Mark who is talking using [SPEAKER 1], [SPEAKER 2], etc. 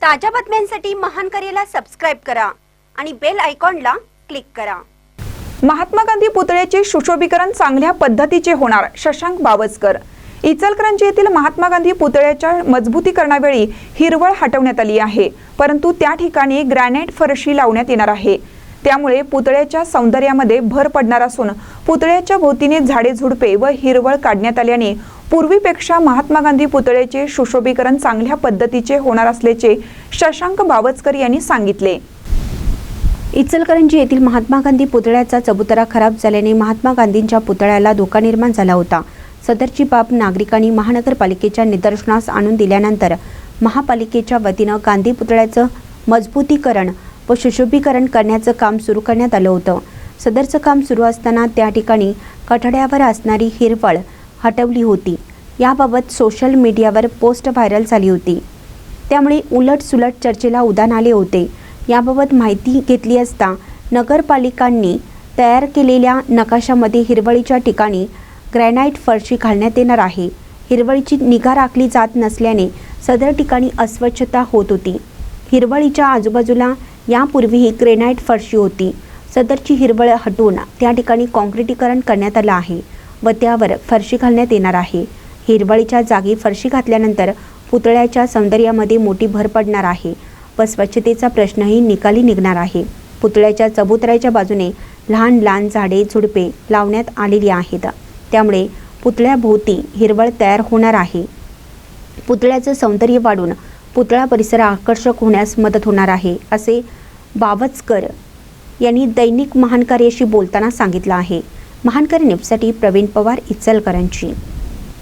[SPEAKER 1] ताज्या बातम्यांसाठी महानकरेला सबस्क्राइब करा आणि बेल आयकॉनला क्लिक करा।
[SPEAKER 2] महात्मा गांधी पुतळ्याचे सुशोभीकरण चांगल्या पद्धतीचे होणार, शशांक बावस्कर। इचलकरंजी येथील महात्मा गांधी पुतळ्याच्या मजबूतीकरणावेळी हिरवळ हटवण्यात आली आहे, परंतु त्या ठिकाणी ग्रॅनाइट फरशी लावण्यात येणार आहे। त्यामुळे पुतळ्याच्या सौंदर्यामध्ये भर पडणार असून पुतळ्याच्या भोवतीने झाडे झुडपे व हिरवळ काढण्यात आल्याने पूर्वीपेक्षा महात्मा गांधी पुतळ्याचे सुशोभीकरण चांगल्या पद्धतीचे होणार असल्याचे शशांक बावस्कर यांनी सांगितले।
[SPEAKER 1] इचलकरंजी येथील महात्मा गांधी पुतळ्याचा चबुतरा खराब झाल्याने महात्मा गांधींच्या पुतळ्याला धोका निर्माण झाला होता। सदरची बाब नागरिकांनी महानगरपालिकेच्या निदर्शनास आणून दिल्यानंतर महापालिकेच्या वतीने गांधी पुतळ्याचं मजबूतीकरण व सुशोभीकरण करण्याचं काम सुरू करण्यात आलं होतं। सदरचं काम सुरू असताना त्या ठिकाणी कठड्यावर असणारी हिरवळ हटवली होती। याबाबत सोशल मीडियावर पोस्ट व्हायरल झाली होती, त्यामुळे उलटसुलट चर्चेला उधाण आले होते। याबाबत माहिती घेतली असता नगरपालिकांनी तयार केलेल्या नकाशामध्ये हिरवळीच्या ठिकाणी ग्रॅनाइट फरशी घालण्यात येणार आहे। हिरवळीची निगा राखली जात नसल्याने सदर ठिकाणी अस्वच्छता होत होती। हिरवळीच्या आजूबाजूला यापूर्वीही ग्रॅनाइट फरशी होती। सदरची हिरवळ हटवून त्या ठिकाणी काँक्रिटीकरण करण्यात आलं आहे व त्यावर फरशी घालण्यात येणार आहे। हिरवळीच्या जागी फरशी घातल्यानंतर पुतळ्याच्या सौंदर्यामध्ये मोठी भर पडणार आहे व स्वच्छतेचा प्रश्नही निकाली निघणार आहे। पुतळ्याच्या चबुतऱ्याच्या बाजूने लहान लहान झाडे झुडपे लावण्यात आलेली आहेत, त्यामुळे पुतळ्याभोवती हिरवळ तयार होणार आहे। पुतळ्याचं सौंदर्य वाढून पुतळा परिसर आकर्षक होण्यास मदत होणार आहे, असे बावस्कर यांनी दैनिक महानकरेशी बोलताना सांगितलं आहे। महानकर न्यूजसाठी प्रवीण पवार, इचलकरंजी।